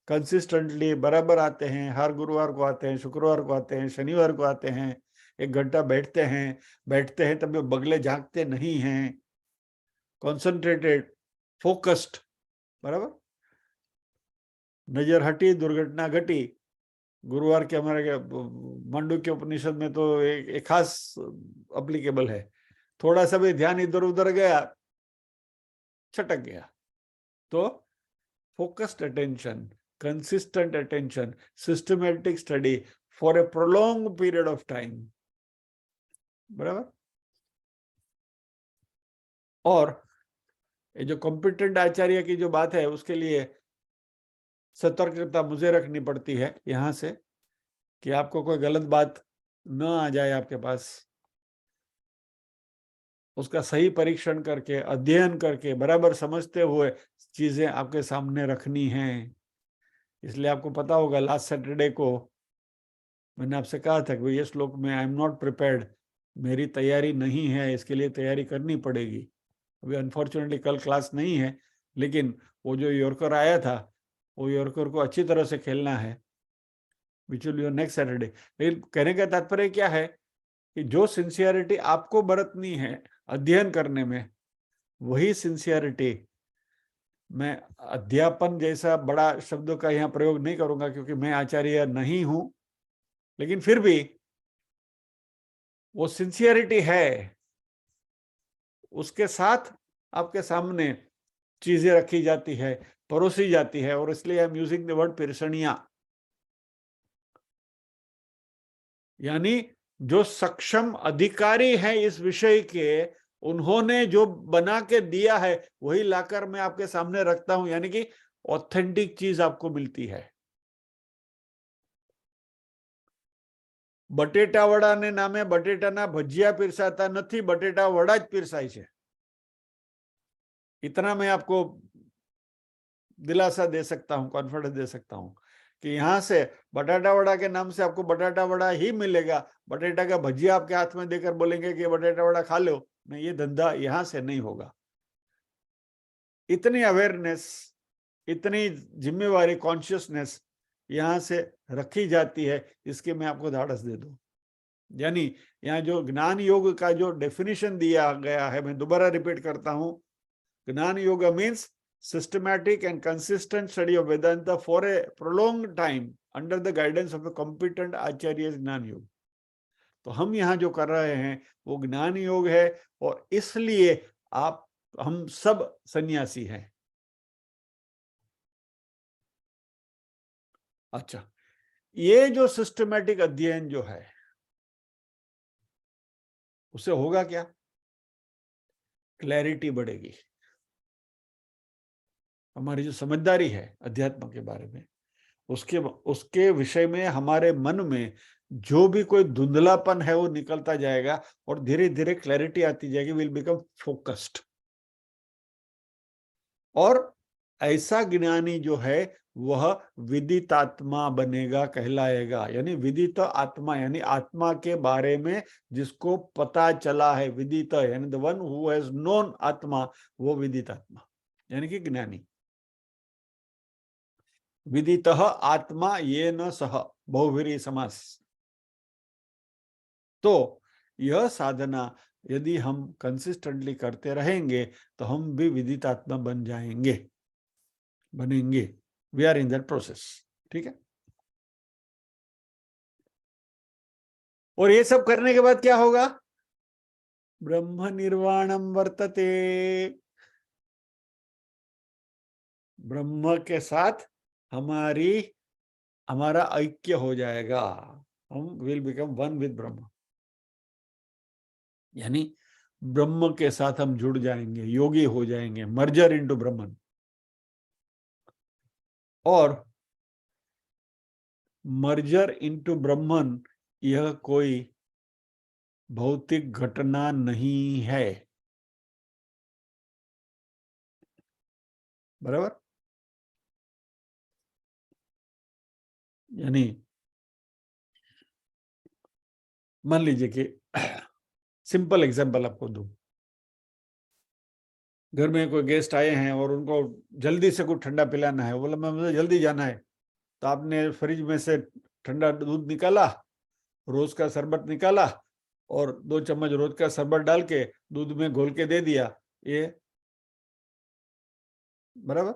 कंसिस्टेंटली बराबर आते हैं, हर गुरुवार को आते हैं, शुक्रवार को आते हैं, शनिवार को आते हैं, 1 घंटा बैठते हैं तब बगले झांकते नहीं हैं, कॉन्सेंट्रेटेड, फोकस्ड, बराबर। नजर हटी, दुर्घटना घटी। गुरुवार के हमारे मंडू के उपनिषद में तो एक खास अप्लीकेबल है, थोड़ा सा भी ध्यान इधर उधर गया, छटक गया। तो focused attention, consistent attention, systematic study for a prolong period of time, बराबर। और ये जो कॉम्पिटेंट आचार्य की जो बात है, उसके लिए सतर्कता मुझे रखनी पड़ती है यहां से, कि आपको कोई गलत बात न आ जाए आपके पास, उसका सही परीक्षण करके, अध्ययन करके, बराबर समझते हुए चीजें आपके सामने रखनी हैं। इसलिए आपको पता होगा, लास्ट सैटरडे को मैंने आपसे कहा था कि ये श्लोक में आई एम नॉट प्रिपेयर्ड, मेरी तैयारी नहीं है, इसके लिए तैयारी करनी पड़ेगी। अभी अनफॉर्चुनेटली कल क्लास नहीं है, लेकिन वो जो यॉर्कर आया था, वो यॉर्कर को अच्छी तरह से खेलना है, which will be next Saturday. लेकिन कहने का तात्पर्य क्या है कि जो सिंसियरिटी आपको बरतनी है अध्ययन करने में, वही सिंसियरिटी, मैं अध्यापन जैसा बड़ा शब्दों का यहाँ प्रयोग नहीं करूंगा क्योंकि मैं आचार्य नहीं हूं, लेकिन फिर भी वो सिंसियरिटी है, उसके साथ आपके सामने चीजें रखी जाती है, परोसी जाती है। और इसलिए I am using the word पिरसनिया, यानी जो सक्षम अधिकारी हैं इस विषय के, उन्होंने जो बना के दिया है वही लाकर मैं आपके सामने रखता हूं, यानी कि ऑथेंटिक चीज आपको मिलती है। बटेटा वड़ा ने नामे बटेटाना भजिया पीरसाता नहीं, बटेटा वड़ा ज पीरसाय छे। इतना मैं आपको दिलासा दे सकता हूं, कॉन्फिडेंस दे सकता हूं कि यहां से बटाटा वड़ा के नाम से आपको बटाटा वड़ा ही मिलेगा। बटेटा का भजिया आपके हाथ में देकर बोलेंगे कि बटेटा वड़ा खा लो, नहीं, ये धंधा यहां से नहीं होगा। इतनी अवेयरनेस, इतनी जिम्मेवारी, कॉन्शियसनेस यहां से रखी जाती है, इसके मैं आपको धाड़स दे दूं। यानी यहाँ जो ज्ञान योग का जो डेफिनेशन दिया गया है, मैं दोबारा रिपीट करता हूं, ज्ञान योग means systematic and consistent study of Vedanta for a prolonged time under the guidance of a competent आचार्य ज्ञान योग। तो हम यहाँ जो कर रहे हैं वो ज्ञान योग है, और इसलिए हम सब सन्यासी हैं। अच्छा, ये जो सिस्टमैटिक अध्ययन जो है, उससे होगा क्या? क्लैरिटी बढ़ेगी। हमारी जो समझदारी है अध्यात्म के बारे में, उसके विषय में हमारे मन में जो भी कोई धुंधलापन है वो निकलता जाएगा और धीरे धीरे क्लैरिटी आती जाएगी, विल बिकम फोकस्ड। और ऐसा ज्ञानी जो है वह विदितात्मा बनेगा, कहलाएगा। यानी विदित आत्मा, यानी आत्मा के बारे में जिसको पता चला है, विदित यानी the one who has known आत्मा, वो विदित आत्मा यानी कि ज्ञानी। विदितः आत्मा येन सह, बहुव्रीहि समास। तो यह साधना यदि हम कंसिस्टेंटली करते रहेंगे तो हम भी विदित आत्मा बन जाएंगे, बनेंगे। We are in that process. ठीक है। और ये सब करने के बाद क्या होगा? ब्रह्म निर्वाणम वर्तते। ब्रह्म के साथ हमारा ऐक्य हो जाएगा। हम विल बिकम वन विद ब्रह्म, यानी ब्रह्म के साथ हम जुड़ जाएंगे, योगी हो जाएंगे, मर्जर इनटू ब्रह्मन। और मर्जर इनटू ब्रह्मन यह कोई भौतिक घटना नहीं है। बराबर? यानी मान लीजिए कि सिंपल एग्जांपल आपको दूं। घर में कोई गेस्ट आए हैं और उनको जल्दी से कुछ ठंडा पिलाना है, बोला मुझे जल्दी जाना है। तो आपने फ्रिज में से ठंडा दूध निकाला, रोज का शरबत निकाला और 2 चम्मच रोज का शरबत डाल के दूध में घोल के दे दिया। ये बराबर?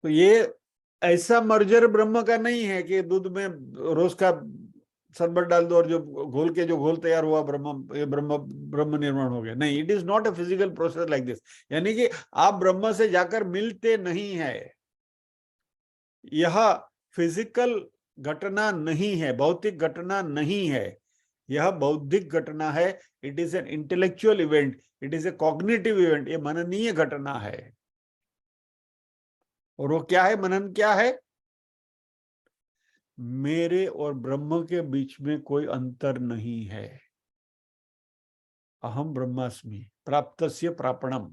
तो ये ऐसा मर्जर ब्रह्म का नहीं है कि दूध में रोज का शरबत डाल दो और जो घोल के जो घोल तैयार हुआ ब्रह्म निर्माण हो गया। नहीं, it is not a physical process like this. यानी कि आप ब्रह्म से जाकर मिलते नहीं है। यह फिजिकल घटना नहीं है, भौतिक घटना नहीं है, यह बौद्धिक घटना है। It is an intellectual event, it is a cognitive event. ये मननीय घटना है। और वो क्या है? मनन क्या है? मेरे और ब्रह्म के बीच में कोई अंतर नहीं है। अहम ब्रह्मास्मि प्राप्तस्य प्रापणम।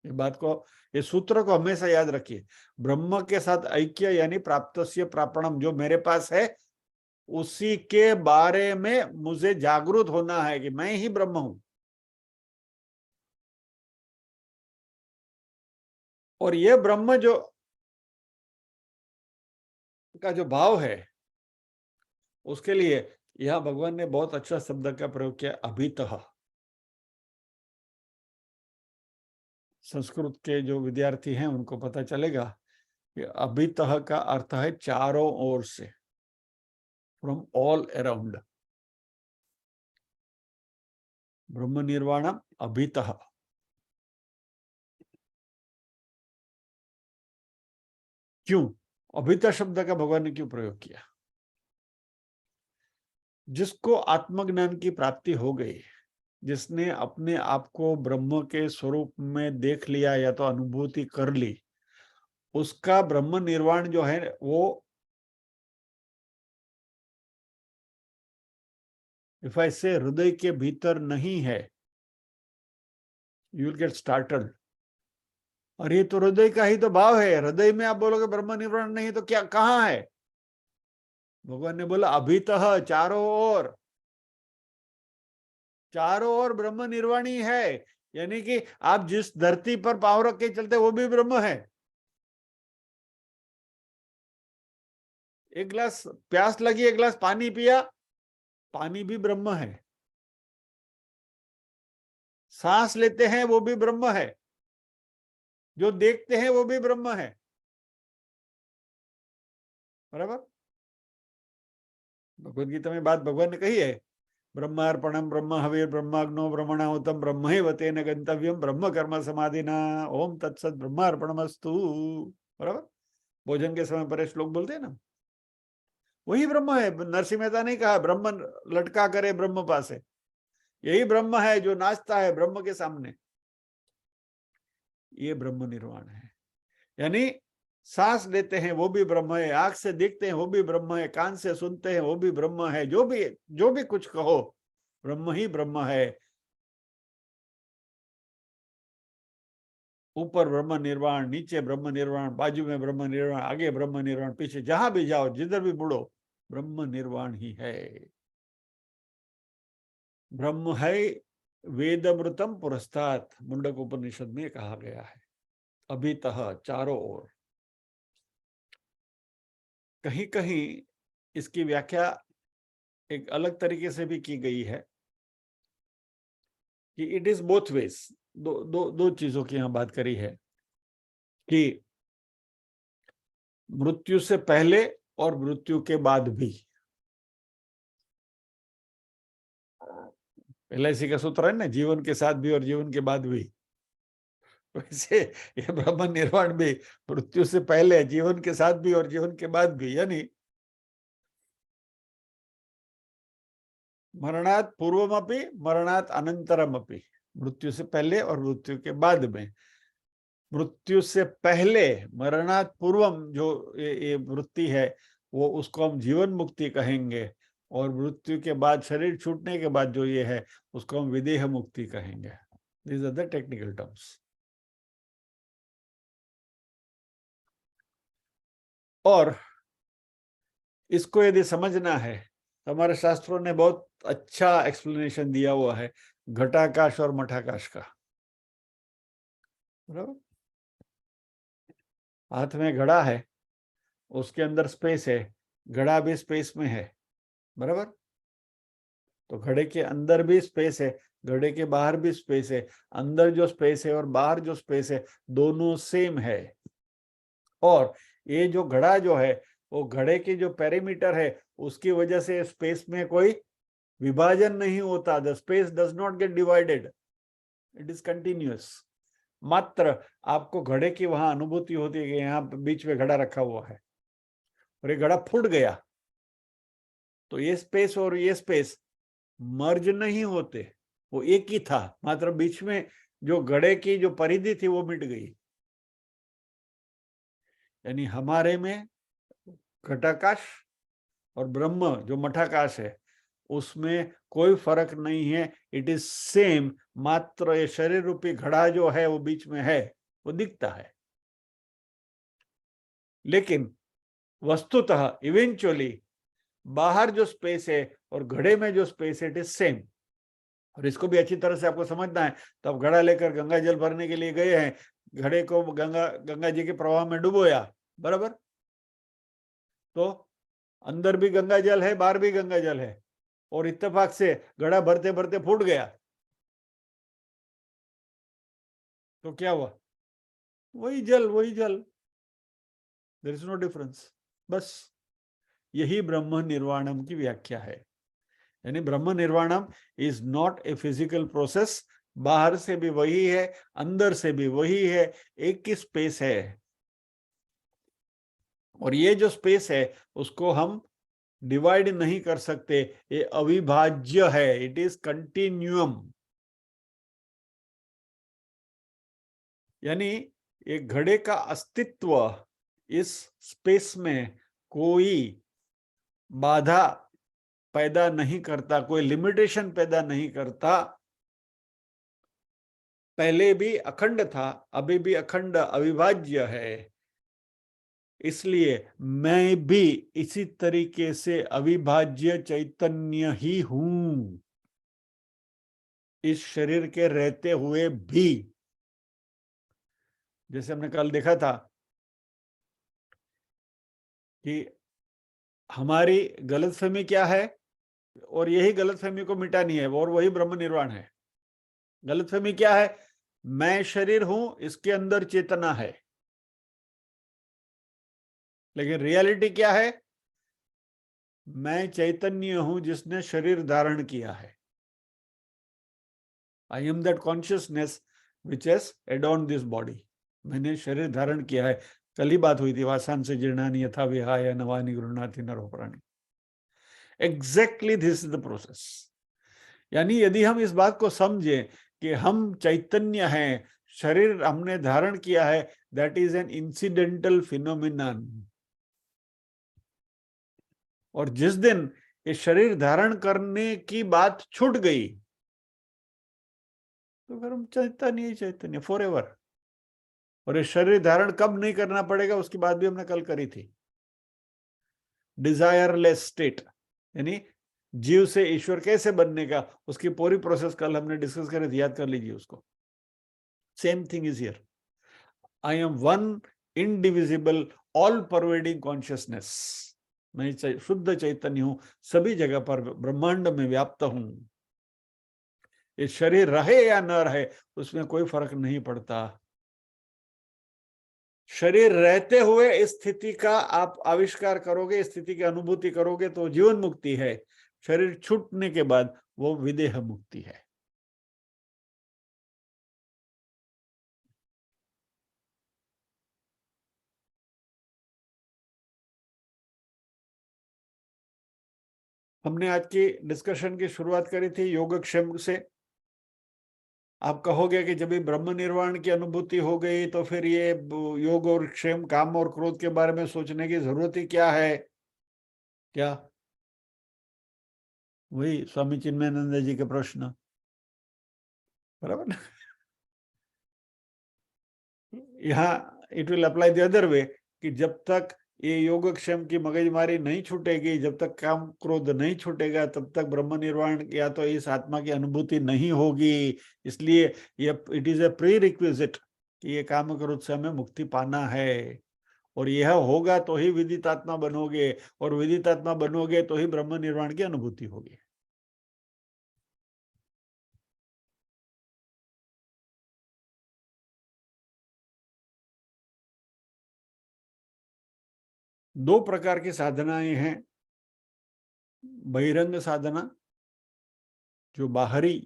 ये बात को, ये सूत्र को हमेशा याद रखिए। ब्रह्म के साथ ऐक्य यानी प्राप्तस्य प्रापणम, जो मेरे पास है उसी के बारे में मुझे जागरूक होना है कि मैं ही ब्रह्म हूं। और ये ब्रह्म जो का जो भाव है, उसके लिए यहां भगवान ने बहुत अच्छा शब्द का प्रयोग किया, अभितः। संस्कृत के जो विद्यार्थी हैं उनको पता चलेगा कि अभितः का अर्थ है चारों ओर से, फ्रॉम ऑल अराउंड। ब्रह्म निर्वाणम अभितः। क्यों अभितः शब्द का भगवान ने क्यों प्रयोग किया? जिसको आत्मज्ञान की प्राप्ति हो गई, जिसने अपने आप को ब्रह्म के स्वरूप में देख लिया या तो अनुभूति कर ली, उसका ब्रह्म निर्वाण जो है वो, इफ आई से, हृदय के भीतर नहीं है। You will get startled. और ये तो हृदय का ही तो भाव है। हृदय में आप बोलोगे ब्रह्म निर्वाण नहीं, तो क्या कहाँ है? भगवान ने बोला अभितः, चारों ओर, चारों ओर ब्रह्म निर्वाणी है। यानी कि आप जिस धरती पर पांव रख के चलते वो भी ब्रह्म है। एक गिलास प्यास लगी, एक गिलास पानी पिया, पानी भी ब्रह्म है। सांस लेते हैं वो भी ब्रह्म है। जो देखते हैं वो भी ब्रह्म है। बराबर? भगवद गीता में बात भगवान ने कही है, ब्रह्मार्पणम ब्रह्म हविर ब्रह्माग्नो ब्रह्मणाहुतम ब्रह्मैव तेन गंतव्यम ब्रह्म कर्म समाधिना ओम तत्सत ब्रह्मार्पणमस्तु। बराबर? भोजन के समय पर श्लोक बोलते हैं ना, वही ब्रह्म है। नरसिंह मेहता ने कहा ब्रह्म लटका करे ब्रह्म पासे। यही ब्रह्म है जो नाचता है ब्रह्म के सामने, ये ब्रह्म निर्वाण है। यानी सांस लेते हैं वो भी ब्रह्म है, आंख से देखते हैं वो भी ब्रह्म है, कान से सुनते हैं वो भी ब्रह्म है, जो भी कुछ कहो ब्रह्म ही ब्रह्म है। ऊपर ब्रह्म निर्वाण, नीचे ब्रह्म निर्वाण, बाजू में ब्रह्म निर्वाण, आगे ब्रह्म निर्वाण, पीछे जहां भी जाओ जिधर भी मुड़ो ब्रह्म निर्वाण ही है। ब्रह्म है वेदमृतम पुरस्तात्, मुंडक उपनिषद में कहा गया है। अभितः चारों ओर। कहीं कहीं इसकी व्याख्या एक अलग तरीके से भी की गई है कि इट इज बोथ वेज। दो चीजों की यहां बात करी है कि मृत्यु से पहले और मृत्यु के बाद भी। LIC का सूत्र है ना, जीवन के साथ भी और जीवन के बाद भी। वैसे ये ब्रह्म निर्वाण भी मृत्यु से पहले, जीवन के साथ भी और जीवन के बाद भी। यानी मरणात् पूर्वमपि मरणात् अनंतरमपि, मृत्यु से पहले और मृत्यु के बाद में। मृत्यु से पहले मरणात् पूर्वम जो ये वृत्ति है वो, उसको हम जीवन मुक्ति कहेंगे, और मृत्यु के बाद, शरीर छूटने के बाद जो ये है उसको हम विदेह मुक्ति कहेंगे। These are the technical terms. और इसको यदि समझना है तो हमारे शास्त्रों ने बहुत अच्छा एक्सप्लेनेशन दिया हुआ है घटाकाश और मठाकाश का। बराबर, हाथ में घड़ा है, उसके अंदर स्पेस है, घड़ा भी स्पेस में है। बराबर, तो घड़े के अंदर भी स्पेस है, घड़े के बाहर भी स्पेस है। अंदर जो स्पेस है और बाहर जो स्पेस है दोनों सेम है। और ये जो घड़ा जो है वो घड़े की जो पेरीमीटर है उसकी वजह से स्पेस में कोई विभाजन नहीं होता। The space does not gate divided, it is continuous. मात्र आपको घड़े की वहां अनुभूति होती है कि यहाँ बीच में घड़ा रखा हुआ है और ये घड़ा फूट गया, तो ये स्पेस और ये स्पेस मर्ज नहीं होते, वो एक ही था, मात्र बीच में जो घड़े की जो परिधि थी वो मिट गई। यानी हमारे में घटाकाश और ब्रह्म जो मठाकाश है उसमें कोई फर्क नहीं है, इट इज सेम। मात्र ये शरीर रूपी घड़ा जो है वो बीच में है, वो दिखता है, लेकिन वस्तुतः इवेंचुअली बाहर जो स्पेस है और घड़े में जो स्पेस है इट इज सेम। और इसको भी अच्छी तरह से आपको समझना है। तो आप घड़ा लेकर गंगा जल भरने के लिए गए हैं, घड़े को गंगा जी के प्रवाह में डुबोया, बराबर, तो अंदर भी गंगा जल है, बाहर भी गंगा जल है, और इत्तेफाक से घड़ा भरते भरते फूट गया, तो क्या हुआ? वही जल, वही जल, देयर इज नो डिफरेंस। बस यही ब्रह्म निर्वाणम की व्याख्या है। यानी ब्रह्म निर्वाणम is not a physical process. बाहर से भी वही है, अंदर से भी वही है, एक ही स्पेस है। और ये जो स्पेस है उसको हम डिवाइड नहीं कर सकते, ये अविभाज्य है, इट इज कंटिन्यूअम। यानी एक घड़े का अस्तित्व इस स्पेस में कोई बाधा पैदा नहीं करता, कोई लिमिटेशन पैदा नहीं करता। पहले भी अखंड था, अभी भी अखंड अविभाज्य है। इसलिए मैं भी इसी तरीके से अविभाज्य चैतन्य ही हूं, इस शरीर के रहते हुए भी। जैसे हमने कल देखा था कि हमारी गलतफहमी क्या है, और यही गलतफहमी को मिटानी है, और वही ब्रह्म निर्वाण है। गलतफहमी क्या है? मैं शरीर हूं, इसके अंदर चेतना है। लेकिन रियलिटी क्या है? मैं चैतन्य हूं जिसने शरीर धारण किया है। I am that consciousness which has एडॉर्न this body. मैंने शरीर धारण किया है। कल ही बात हुई थी, वासान से जीर्णानि यथा विहाय नवानि गृह्णाति नरो प्राणी। Exactly this is the process. यानी यदि हम इस बात को समझें कि हम चैतन्य हैं, शरीर हमने धारण किया है, that is an incidental phenomenon, और जिस दिन ये शरीर धारण करने की बात छूट गई तो फिर हम चैतन्य ही चैतन्य फॉर एवर। और ये शरीर धारण कब नहीं करना पड़ेगा उसकी बात भी हमने कल करी थी, डिजायरलेस स्टेट, यानी जीव से ईश्वर कैसे बनने का, उसकी पूरी प्रोसेस कल हमने डिस्कस करी थी, याद कर लीजिए उसको। Same thing is here, I am one indivisible all pervading consciousness, मैं शुद्ध चैतन्य हूं, सभी जगह पर ब्रह्मांड में व्याप्त हूं। ये शरीर रहे या न रहे उसमें कोई फर्क नहीं पड़ता। शरीर रहते हुए इस स्थिति का आप आविष्कार करोगे, स्थिति की अनुभूति करोगे तो जीवन मुक्ति है। शरीर छूटने के बाद वो विदेह मुक्ति है। हमने आज की डिस्कशन की शुरुआत करी थी योगक्षेम से। आप कहोगे कि जब भी ब्रह्म निर्वाण की अनुभूति हो गई तो फिर ये योग और क्षेम, काम और क्रोध के बारे में सोचने की जरूरत ही क्या है? क्या? वही स्वामी चिन्मयानंद जी के प्रश्न, बराबर ना? यहाँ it will apply the other way कि जब तक ये योगक्षेम की मगजमारी नहीं छूटेगी, जब तक काम क्रोध नहीं छूटेगा, तब तक ब्रह्म निर्वाण या तो इस आत्मा की अनुभूति नहीं होगी। इसलिए ये it is a pre requisite कि ये काम क्रोध से हमें मुक्ति पाना है, और यह होगा तो ही विदित आत्मा बनोगे, और विदित आत्मा बनोगे तो ही ब्रह्म निर्वाण की अनुभूति होगी। दो प्रकार की साधनाएं हैं, बहिरंग साधना जो बाहरी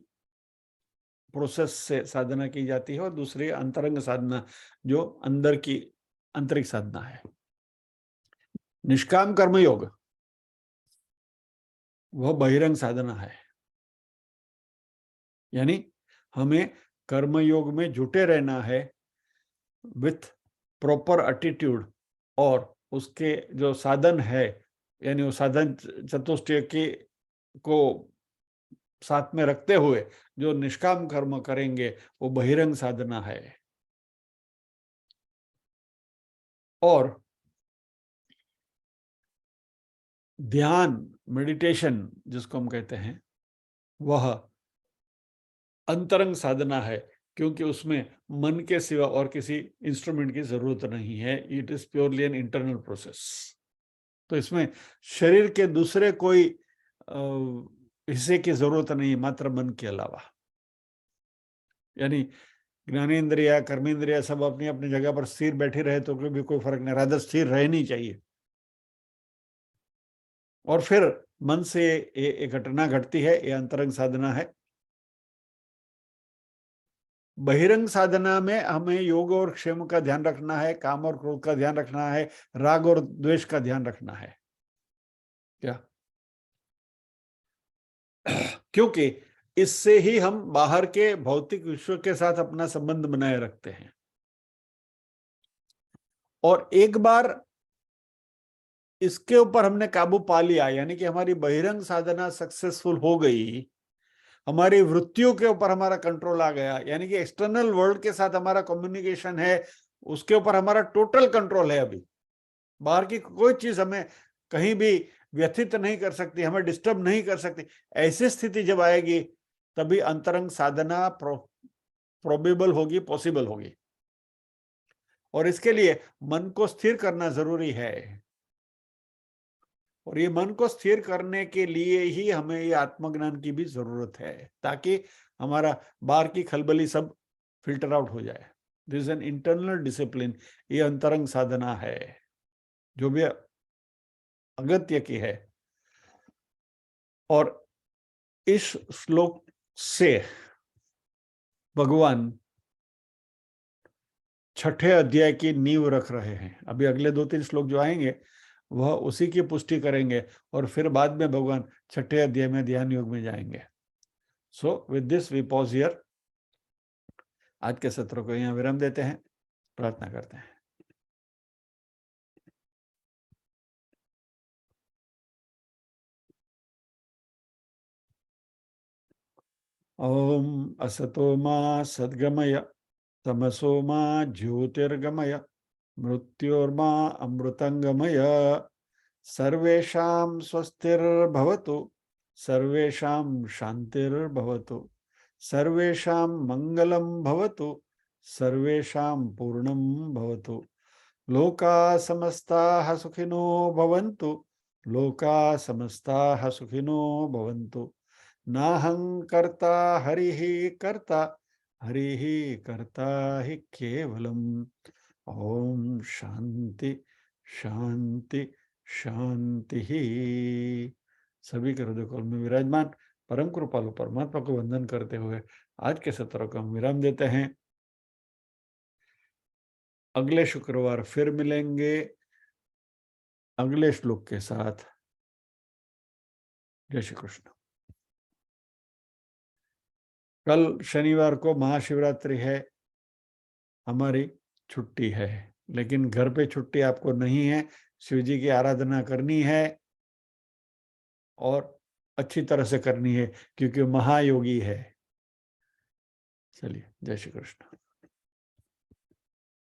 प्रोसेस से साधना की जाती है, और दूसरी अंतरंग साधना जो अंदर की आंतरिक साधना है। निष्काम कर्म योग वह बहिरंग साधना है, यानी हमें कर्म योग में जुटे रहना है विथ प्रॉपर एटीट्यूड, और उसके जो साधन है, यानी वो साधन चतुष्टय के को साथ में रखते हुए जो निष्काम कर्म करेंगे वो बहिरंग साधना है। और ध्यान, मेडिटेशन जिसको हम कहते हैं, वह अंतरंग साधना है, क्योंकि उसमें मन के सिवा और किसी इंस्ट्रूमेंट की जरूरत नहीं है। It is purely an internal process. तो इसमें शरीर के दूसरे कोई हिस्से की जरूरत नहीं, मात्र मन के अलावा। यानी ज्ञानेन्द्रिया, कर्मेंद्रिया सब अपनी अपनी जगह पर स्थिर बैठी रहे तो भी कोई फर्क नहीं, राधा स्थिर रहनी चाहिए। और फिर मन से एक घटना घटती है, ये अंतरंग साधना है। बहिरंग साधना में हमें योग और क्षेम का ध्यान रखना है, काम और क्रोध का ध्यान रखना है, राग और द्वेष का ध्यान रखना है। क्या? क्योंकि इससे ही हम बाहर के भौतिक विश्व के साथ अपना संबंध बनाए रखते हैं। और एक बार इसके ऊपर हमने काबू पा लिया, यानी कि हमारी बहिरंग साधना सक्सेसफुल हो गई, हमारी वृत्तियों के ऊपर हमारा कंट्रोल आ गया, यानी कि एक्सटर्नल वर्ल्ड के साथ हमारा कम्युनिकेशन है, उसके ऊपर हमारा टोटल कंट्रोल है। अभी बाहर की कोई चीज हमें कहीं भी व्यथित नहीं कर सकती, हमें डिस्टर्ब नहीं कर सकती। ऐसी स्थिति जब आएगी तभी अंतरंग साधना प्रोबेबल होगी, पॉसिबल होगी। और इसके लिए मन को स्थिर करना जरूरी है, और ये मन को स्थिर करने के लिए ही हमें ये आत्मज्ञान की भी जरूरत है, ताकि हमारा बाहर की खलबली सब फिल्टर आउट हो जाए। This is an internal discipline, ये अंतरंग साधना है जो भी अगत्य की है। और इस श्लोक से भगवान छठे अध्याय की नींव रख रहे हैं। अभी अगले 2-3 श्लोक जो आएंगे वह उसी की पुष्टि करेंगे, और फिर बाद में भगवान छठे अध्याय में ध्यान योग में जाएंगे। So with this we pause here. आज के सत्र को यहाँ विराम देते हैं, प्रार्थना करते हैं। ओम असतो मा सद्गमय तमसो मा ज्योतिर्गमय मृत्योर्मा अमृतंगमय। सर्वेषां स्वस्तिर्भवतु, सर्वेषां शान्तिर्भवतु, सर्वेषां मङ्गलं भवतु, सर्वेषां पूर्णं भवतु। लोकाः समस्ताः सुखिनो भवन्तु, लोकाः समस्ताः सुखिनो भवन्तु। नाहं कर्ता हरिः कर्ता, हरिः कर्ता हि केवलम्। ओम शांति शांति शांति ही। सभी के हृदय कमल में विराजमान परम कृपालु परमात्मा को वंदन करते हुए आज के सत्र को हम विराम देते हैं। अगले शुक्रवार फिर मिलेंगे अगले श्लोक के साथ। जय श्री कृष्ण। कल शनिवार को महाशिवरात्रि है, हमारी छुट्टी है, लेकिन घर पे छुट्टी आपको नहीं है। शिव जी की आराधना करनी है और अच्छी तरह से करनी है, क्योंकि महायोगी है। चलिए, जय श्री कृष्ण।